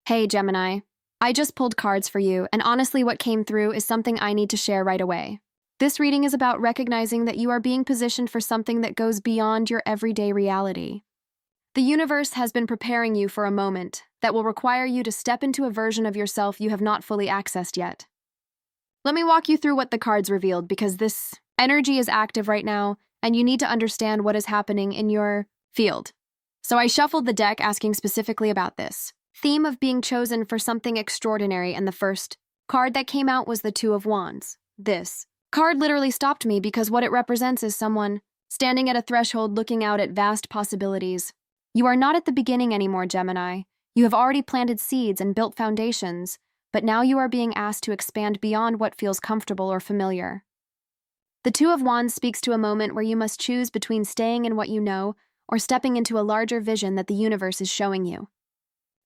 Hey, Gemini. I just pulled cards for you, and honestly, what came through is something I need to share right away. This reading is about recognizing that you are being positioned for something that goes beyond your everyday reality. The universe has been preparing you for a moment that will require you to step into a version of yourself you have not fully accessed yet. Let me walk you through what the cards revealed because this energy is active right now, and you need to understand what is happening in your field. So I shuffled the deck asking specifically about this theme of being chosen for something extraordinary, and the first card that came out was the Two of Wands. This card literally stopped me because what it represents is someone standing at a threshold looking out at vast possibilities. You are not at the beginning anymore, Gemini. You have already planted seeds and built foundations, but now you are being asked to expand beyond what feels comfortable or familiar. The Two of Wands speaks to a moment where you must choose between staying in what you know or stepping into a larger vision that the universe is showing you.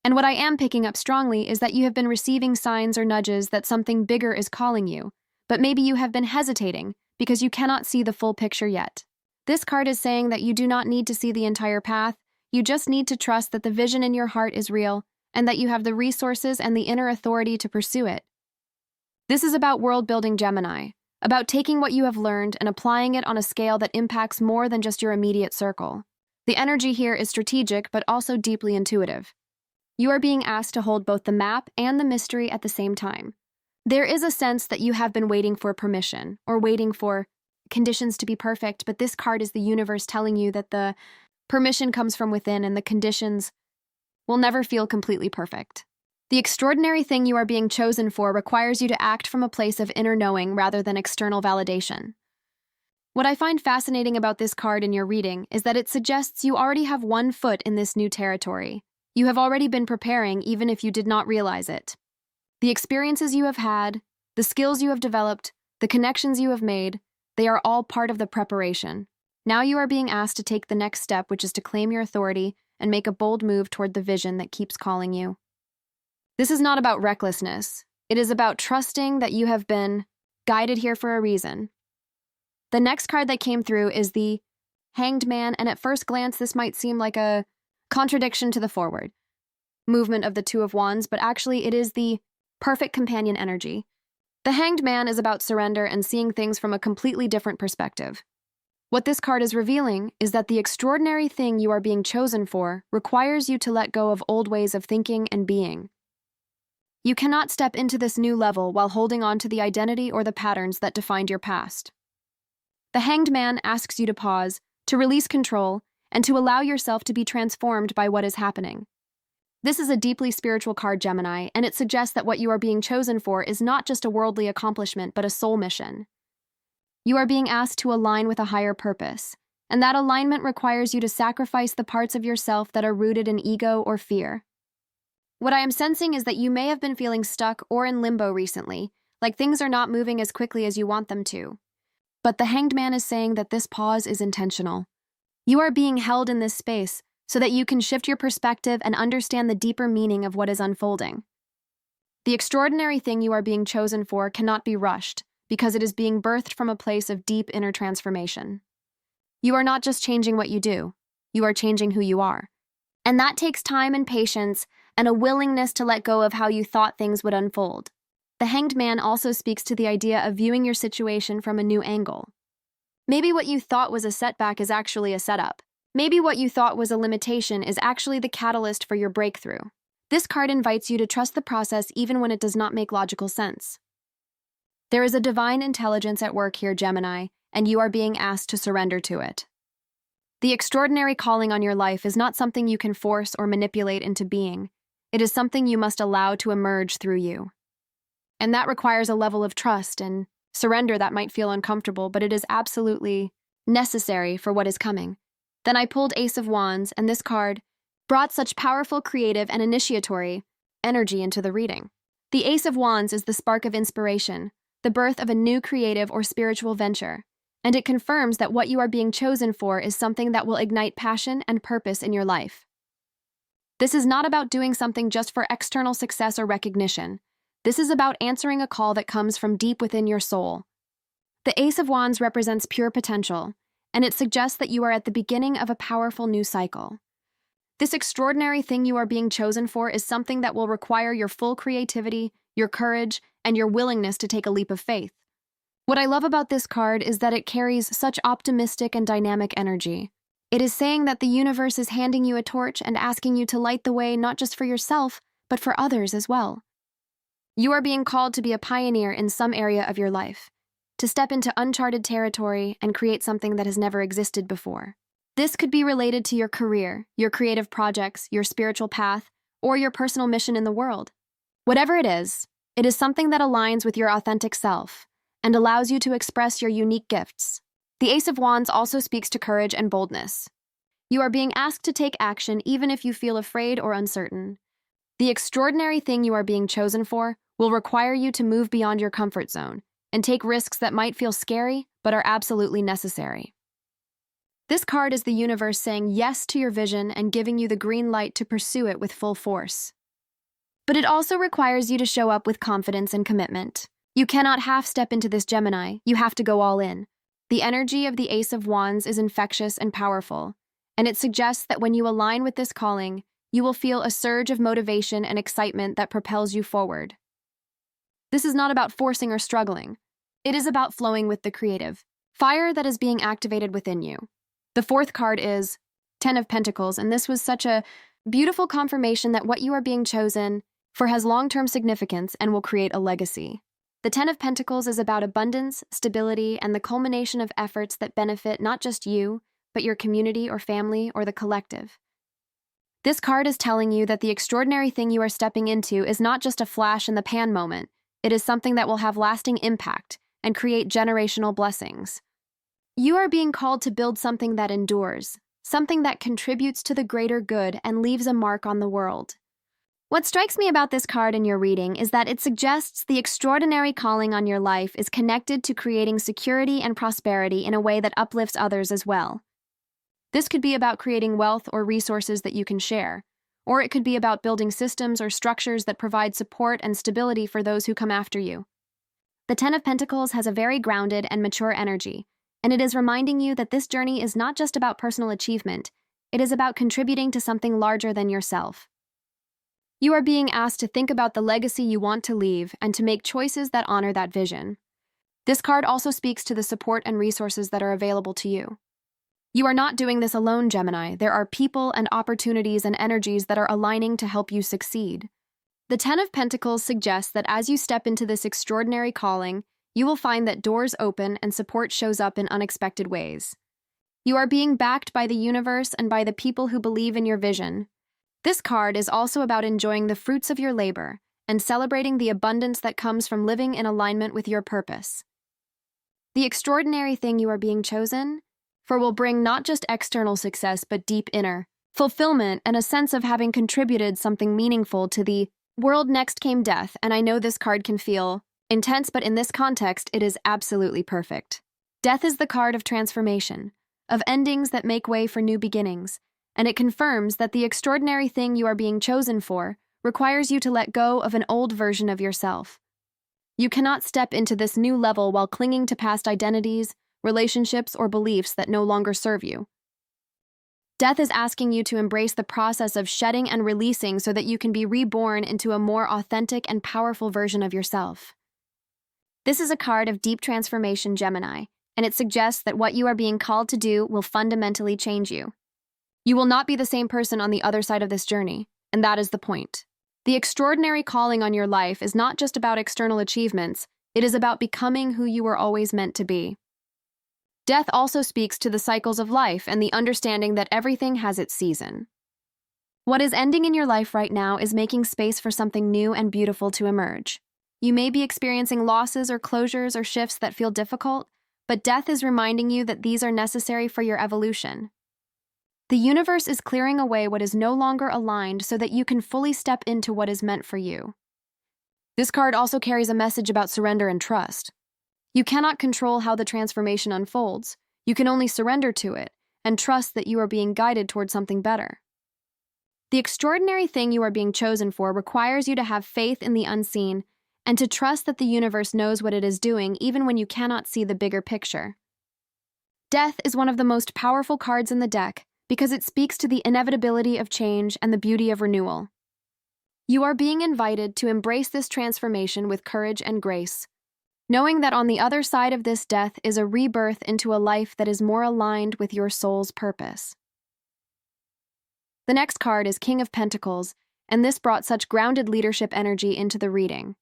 And what I am picking up strongly is that you have been receiving signs or nudges that something bigger is calling you, but maybe you have been hesitating because you cannot see the full picture yet. This card is saying that you do not need to see the entire path, you just need to trust that the vision in your heart is real and that you have the resources and the inner authority to pursue it. This is about world-building, Gemini, about taking what you have learned and applying it on a scale that impacts more than just your immediate circle. The energy here is strategic but also deeply intuitive. You are being asked to hold both the map and the mystery at the same time. There is a sense that you have been waiting for permission or waiting for conditions to be perfect, but this card is the universe telling you that the permission comes from within and the conditions will never feel completely perfect. The extraordinary thing you are being chosen for requires you to act from a place of inner knowing rather than external validation. What I find fascinating about this card in your reading is that it suggests you already have one foot in this new territory. You have already been preparing even if you did not realize it. The experiences you have had, the skills you have developed, the connections you have made, they are all part of the preparation. Now you are being asked to take the next step, which is to claim your authority and make a bold move toward the vision that keeps calling you. This is not about recklessness. It is about trusting that you have been guided here for a reason. The next card that came through is the Hanged Man, and at first glance this might seem like a contradiction to the forward movement of the Two of Wands, but actually it is the perfect companion energy. The Hanged Man is about surrender and seeing things from a completely different perspective. What this card is revealing is that the extraordinary thing you are being chosen for requires you to let go of old ways of thinking and being. You cannot step into this new level while holding on to the identity or the patterns that defined your past. The Hanged Man asks you to pause, to release control, and to allow yourself to be transformed by what is happening. This is a deeply spiritual card, Gemini, and it suggests that what you are being chosen for is not just a worldly accomplishment, but a soul mission. You are being asked to align with a higher purpose, and that alignment requires you to sacrifice the parts of yourself that are rooted in ego or fear. What I am sensing is that you may have been feeling stuck or in limbo recently, like things are not moving as quickly as you want them to. But the Hanged Man is saying that this pause is intentional. You are being held in this space so that you can shift your perspective and understand the deeper meaning of what is unfolding. The extraordinary thing you are being chosen for cannot be rushed because it is being birthed from a place of deep inner transformation. You are not just changing what you do, you are changing who you are. And that takes time and patience and a willingness to let go of how you thought things would unfold. The Hanged Man also speaks to the idea of viewing your situation from a new angle. Maybe what you thought was a setback is actually a setup. Maybe what you thought was a limitation is actually the catalyst for your breakthrough. This card invites you to trust the process even when it does not make logical sense. There is a divine intelligence at work here, Gemini, and you are being asked to surrender to it. The extraordinary calling on your life is not something you can force or manipulate into being. It is something you must allow to emerge through you. And that requires a level of trust and surrender that might feel uncomfortable, but it is absolutely necessary for what is coming. Then I pulled Ace of Wands, and this card brought such powerful, creative, and initiatory energy into the reading. The Ace of Wands is the spark of inspiration, the birth of a new creative or spiritual venture, and it confirms that what you are being chosen for is something that will ignite passion and purpose in your life. This is not about doing something just for external success or recognition. This is about answering a call that comes from deep within your soul. The Ace of Wands represents pure potential, and it suggests that you are at the beginning of a powerful new cycle. This extraordinary thing you are being chosen for is something that will require your full creativity, your courage, and your willingness to take a leap of faith. What I love about this card is that it carries such optimistic and dynamic energy. It is saying that the universe is handing you a torch and asking you to light the way not just for yourself, but for others as well. You are being called to be a pioneer in some area of your life, to step into uncharted territory and create something that has never existed before. This could be related to your career, your creative projects, your spiritual path, or your personal mission in the world. Whatever it is something that aligns with your authentic self and allows you to express your unique gifts. The Ace of Wands also speaks to courage and boldness. You are being asked to take action even if you feel afraid or uncertain. The extraordinary thing you are being chosen for will require you to move beyond your comfort zone and take risks that might feel scary but are absolutely necessary. This card is the universe saying yes to your vision and giving you the green light to pursue it with full force. But it also requires you to show up with confidence and commitment. You cannot half-step into this, Gemini. You have to go all in. The energy of the Ace of Wands is infectious and powerful, and it suggests that when you align with this calling, you will feel a surge of motivation and excitement that propels you forward. This is not about forcing or struggling. It is about flowing with the creative fire that is being activated within you. The fourth card is Ten of Pentacles, and this was such a beautiful confirmation that what you are being chosen for has long-term significance and will create a legacy. The Ten of Pentacles is about abundance, stability, and the culmination of efforts that benefit not just you, but your community or family or the collective. This card is telling you that the extraordinary thing you are stepping into is not just a flash in the pan moment. It is something that will have lasting impact and create generational blessings. You are being called to build something that endures, something that contributes to the greater good and leaves a mark on the world. What strikes me about this card in your reading is that it suggests the extraordinary calling on your life is connected to creating security and prosperity in a way that uplifts others as well. This could be about creating wealth or resources that you can share, or it could be about building systems or structures that provide support and stability for those who come after you. The Ten of Pentacles has a very grounded and mature energy, and it is reminding you that this journey is not just about personal achievement, it is about contributing to something larger than yourself. You are being asked to think about the legacy you want to leave and to make choices that honor that vision. This card also speaks to the support and resources that are available to you. You are not doing this alone, Gemini. There are people and opportunities and energies that are aligning to help you succeed. The Ten of Pentacles suggests that as you step into this extraordinary calling, you will find that doors open and support shows up in unexpected ways. You are being backed by the universe and by the people who believe in your vision. This card is also about enjoying the fruits of your labor and celebrating the abundance that comes from living in alignment with your purpose. The extraordinary thing you are being chosen for will bring not just external success but deep inner fulfillment and a sense of having contributed something meaningful to the world. Next came Death, and I know this card can feel intense, but in this context, it is absolutely perfect. Death is the card of transformation, of endings that make way for new beginnings, and it confirms that the extraordinary thing you are being chosen for requires you to let go of an old version of yourself. You cannot step into this new level while clinging to past identities, relationships, or beliefs that no longer serve you. Death is asking you to embrace the process of shedding and releasing so that you can be reborn into a more authentic and powerful version of yourself. This is a card of deep transformation, Gemini, and it suggests that what you are being called to do will fundamentally change you. You will not be the same person on the other side of this journey, and that is the point. The extraordinary calling on your life is not just about external achievements, it is about becoming who you were always meant to be. Death also speaks to the cycles of life and the understanding that everything has its season. What is ending in your life right now is making space for something new and beautiful to emerge. You may be experiencing losses or closures or shifts that feel difficult, but death is reminding you that these are necessary for your evolution. The universe is clearing away what is no longer aligned so that you can fully step into what is meant for you. This card also carries a message about surrender and trust. You cannot control how the transformation unfolds. You can only surrender to it and trust that you are being guided toward something better. The extraordinary thing you are being chosen for requires you to have faith in the unseen and to trust that the universe knows what it is doing even when you cannot see the bigger picture. Death is one of the most powerful cards in the deck because it speaks to the inevitability of change and the beauty of renewal. You are being invited to embrace this transformation with courage and grace, knowing that on the other side of this death is a rebirth into a life that is more aligned with your soul's purpose. The next card is King of Pentacles, and this brought such grounded leadership energy into the reading.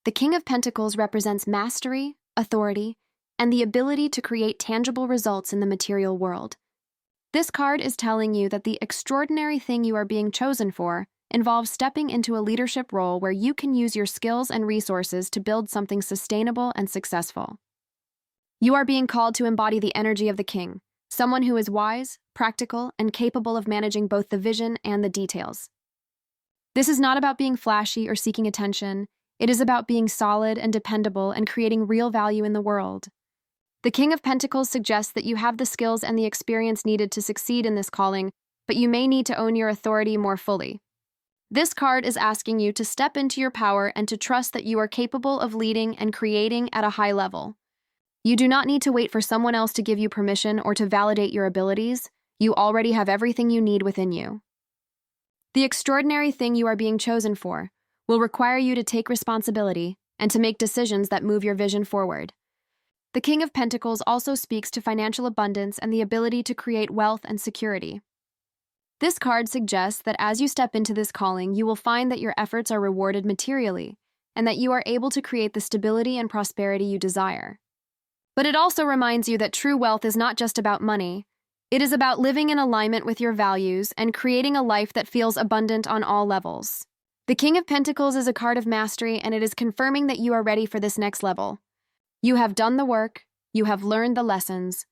The King of Pentacles represents mastery, authority, and the ability to create tangible results in the material world. This card is telling you that the extraordinary thing you are being chosen for involves stepping into a leadership role where you can use your skills and resources to build something sustainable and successful. You are being called to embody the energy of the king, someone who is wise, practical, and capable of managing both the vision and the details. This is not about being flashy or seeking attention. It is about being solid and dependable and creating real value in the world. The King of Pentacles suggests that you have the skills and the experience needed to succeed in this calling, but you may need to own your authority more fully. This card is asking you to step into your power and to trust that you are capable of leading and creating at a high level. You do not need to wait for someone else to give you permission or to validate your abilities. You already have everything you need within you. The extraordinary thing you are being chosen for will require you to take responsibility and to make decisions that move your vision forward. The King of Pentacles also speaks to financial abundance and the ability to create wealth and security. This card suggests that as you step into this calling, you will find that your efforts are rewarded materially and that you are able to create the stability and prosperity you desire. But it also reminds you that true wealth is not just about money. It is about living in alignment with your values and creating a life that feels abundant on all levels. The King of Pentacles is a card of mastery, and it is confirming that you are ready for this next level. You have done the work, you have learned the lessons,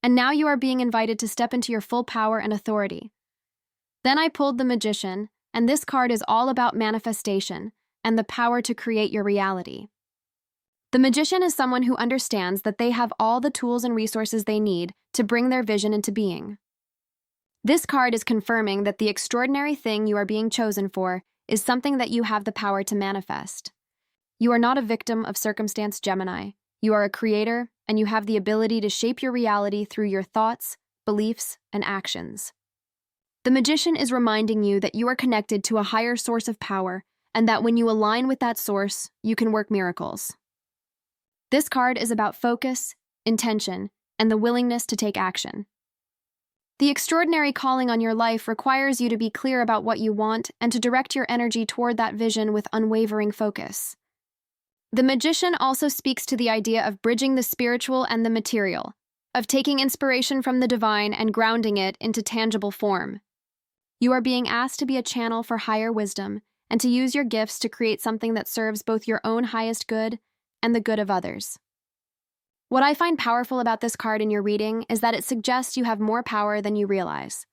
and now you are being invited to step into your full power and authority. Then I pulled the Magician, and this card is all about manifestation and the power to create your reality. The Magician is someone who understands that they have all the tools and resources they need to bring their vision into being. This card is confirming that the extraordinary thing you are being chosen for is something that you have the power to manifest. You are not a victim of circumstance, Gemini. You are a creator, and you have the ability to shape your reality through your thoughts, beliefs, and actions. The Magician is reminding you that you are connected to a higher source of power, and that when you align with that source, you can work miracles. This card is about focus, intention, and the willingness to take action. The extraordinary calling on your life requires you to be clear about what you want and to direct your energy toward that vision with unwavering focus. The Magician also speaks to the idea of bridging the spiritual and the material, of taking inspiration from the divine and grounding it into tangible form. You are being asked to be a channel for higher wisdom and to use your gifts to create something that serves both your own highest good and the good of others. What I find powerful about this card in your reading is that it suggests you have more power than you realize.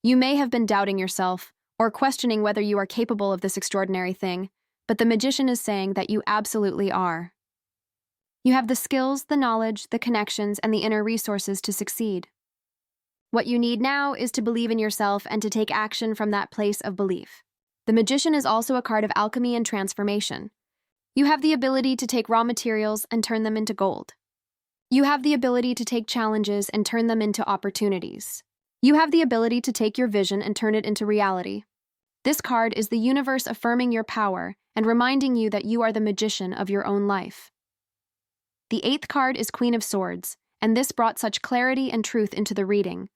You may have been doubting yourself or questioning whether you are capable of this extraordinary thing, but the Magician is saying that you absolutely are. You have the skills, the knowledge, the connections, and the inner resources to succeed. What you need now is to believe in yourself and to take action from that place of belief. The Magician is also a card of alchemy and transformation. You have the ability to take raw materials and turn them into gold. You have the ability to take challenges and turn them into opportunities. You have the ability to take your vision and turn it into reality. This card is the universe affirming your power and reminding you that you are the magician of your own life. The 8th card is Queen of Swords, and this brought such clarity and truth into the reading.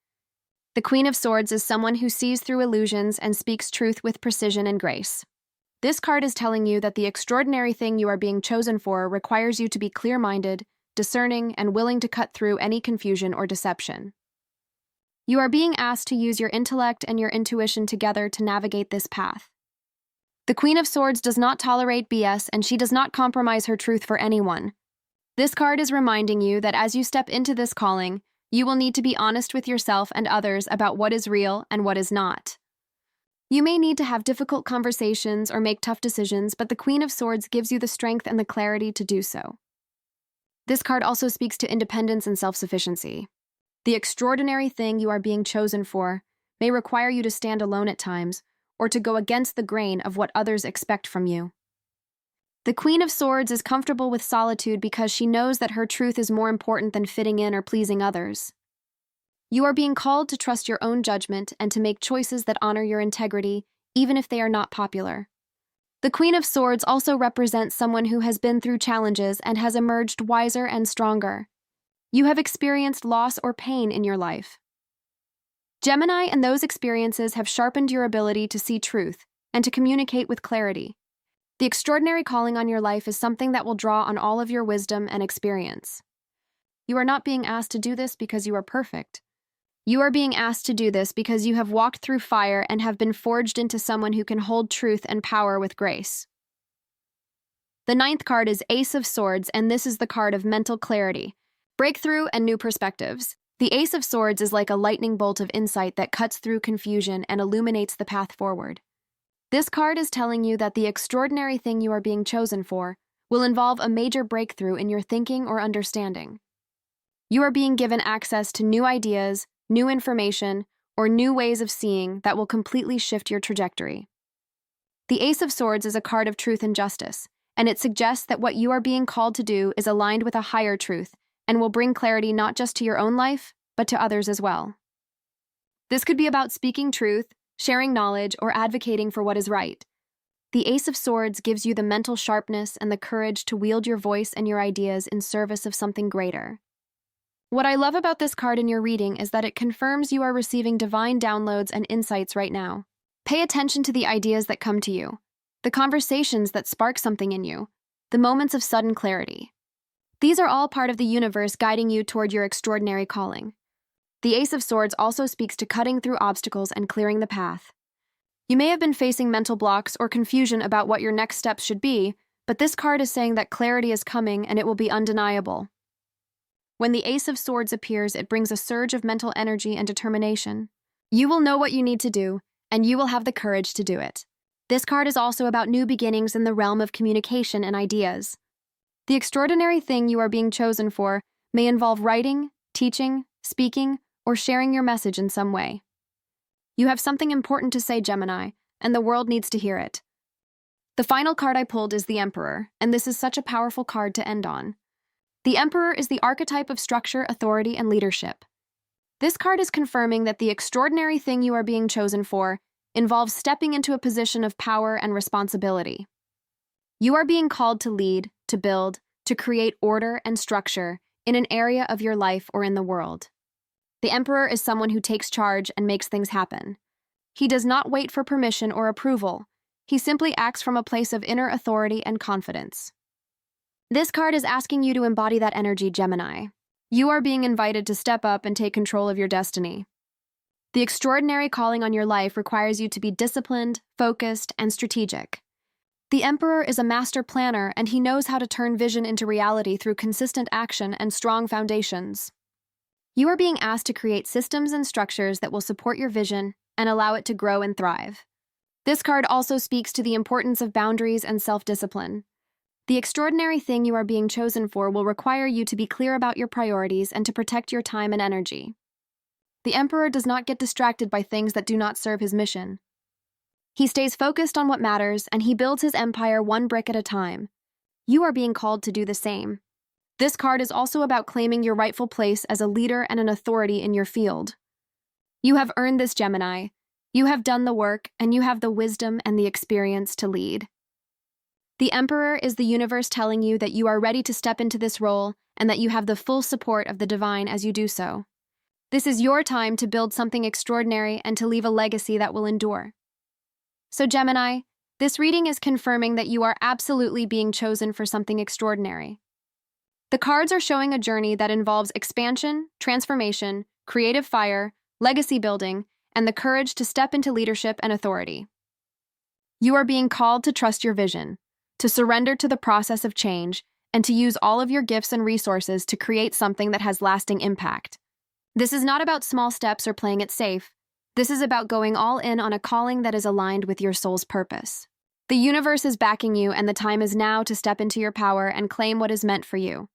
The Queen of Swords is someone who sees through illusions and speaks truth with precision and grace. This card is telling you that the extraordinary thing you are being chosen for requires you to be clear-minded, discerning, and willing to cut through any confusion or deception. You are being asked to use your intellect and your intuition together to navigate this path. The Queen of Swords does not tolerate BS, and she does not compromise her truth for anyone. This card is reminding you that as you step into this calling, you will need to be honest with yourself and others about what is real and what is not. You may need to have difficult conversations or make tough decisions, but the Queen of Swords gives you the strength and the clarity to do so. This card also speaks to independence and self-sufficiency. The extraordinary thing you are being chosen for may require you to stand alone at times or to go against the grain of what others expect from you. The Queen of Swords is comfortable with solitude because she knows that her truth is more important than fitting in or pleasing others. You are being called to trust your own judgment and to make choices that honor your integrity, even if they are not popular. The Queen of Swords also represents someone who has been through challenges and has emerged wiser and stronger. You have experienced loss or pain in your life. Gemini and those experiences have sharpened your ability to see truth and to communicate with clarity. The extraordinary calling on your life is something that will draw on all of your wisdom and experience. You are not being asked to do this because you are perfect. You are being asked to do this because you have walked through fire and have been forged into someone who can hold truth and power with grace. The ninth card is Ace of Swords, and this is the card of mental clarity, breakthrough, and new perspectives. The Ace of Swords is like a lightning bolt of insight that cuts through confusion and illuminates the path forward. This card is telling you that the extraordinary thing you are being chosen for will involve a major breakthrough in your thinking or understanding. You are being given access to new ideas, new information, or new ways of seeing that will completely shift your trajectory. The Ace of Swords is a card of truth and justice, and it suggests that what you are being called to do is aligned with a higher truth and will bring clarity not just to your own life, but to others as well. This could be about speaking truth, sharing knowledge, or advocating for what is right. The Ace of Swords gives you the mental sharpness and the courage to wield your voice and your ideas in service of something greater. What I love about this card in your reading is that it confirms you are receiving divine downloads and insights right now. Pay attention to the ideas that come to you, the conversations that spark something in you, the moments of sudden clarity. These are all part of the universe guiding you toward your extraordinary calling. The Ace of Swords also speaks to cutting through obstacles and clearing the path. You may have been facing mental blocks or confusion about what your next steps should be, but this card is saying that clarity is coming and it will be undeniable. When the Ace of Swords appears, it brings a surge of mental energy and determination. You will know what you need to do, and you will have the courage to do it. This card is also about new beginnings in the realm of communication and ideas. The extraordinary thing you are being chosen for may involve writing, teaching, speaking, or sharing your message in some way. You have something important to say, Gemini, and the world needs to hear it. The final card I pulled is the Emperor, and this is such a powerful card to end on. The Emperor is the archetype of structure, authority, and leadership. This card is confirming that the extraordinary thing you are being chosen for involves stepping into a position of power and responsibility. You are being called to lead, to build, to create order and structure in an area of your life or in the world. The Emperor is someone who takes charge and makes things happen. He does not wait for permission or approval. He simply acts from a place of inner authority and confidence. This card is asking you to embody that energy, Gemini. You are being invited to step up and take control of your destiny. The extraordinary calling on your life requires you to be disciplined, focused, and strategic. The Emperor is a master planner, and he knows how to turn vision into reality through consistent action and strong foundations. You are being asked to create systems and structures that will support your vision and allow it to grow and thrive. This card also speaks to the importance of boundaries and self-discipline. The extraordinary thing you are being chosen for will require you to be clear about your priorities and to protect your time and energy. The Emperor does not get distracted by things that do not serve his mission. He stays focused on what matters, and he builds his empire one brick at a time. You are being called to do the same. This card is also about claiming your rightful place as a leader and an authority in your field. You have earned this, Gemini. You have done the work, and you have the wisdom and the experience to lead. The Emperor is the universe telling you that you are ready to step into this role and that you have the full support of the divine as you do so. This is your time to build something extraordinary and to leave a legacy that will endure. So, Gemini, this reading is confirming that you are absolutely being chosen for something extraordinary. The cards are showing a journey that involves expansion, transformation, creative fire, legacy building, and the courage to step into leadership and authority. You are being called to trust your vision, to surrender to the process of change, and to use all of your gifts and resources to create something that has lasting impact. This is not about small steps or playing it safe. This is about going all in on a calling that is aligned with your soul's purpose. The universe is backing you, and the time is now to step into your power and claim what is meant for you.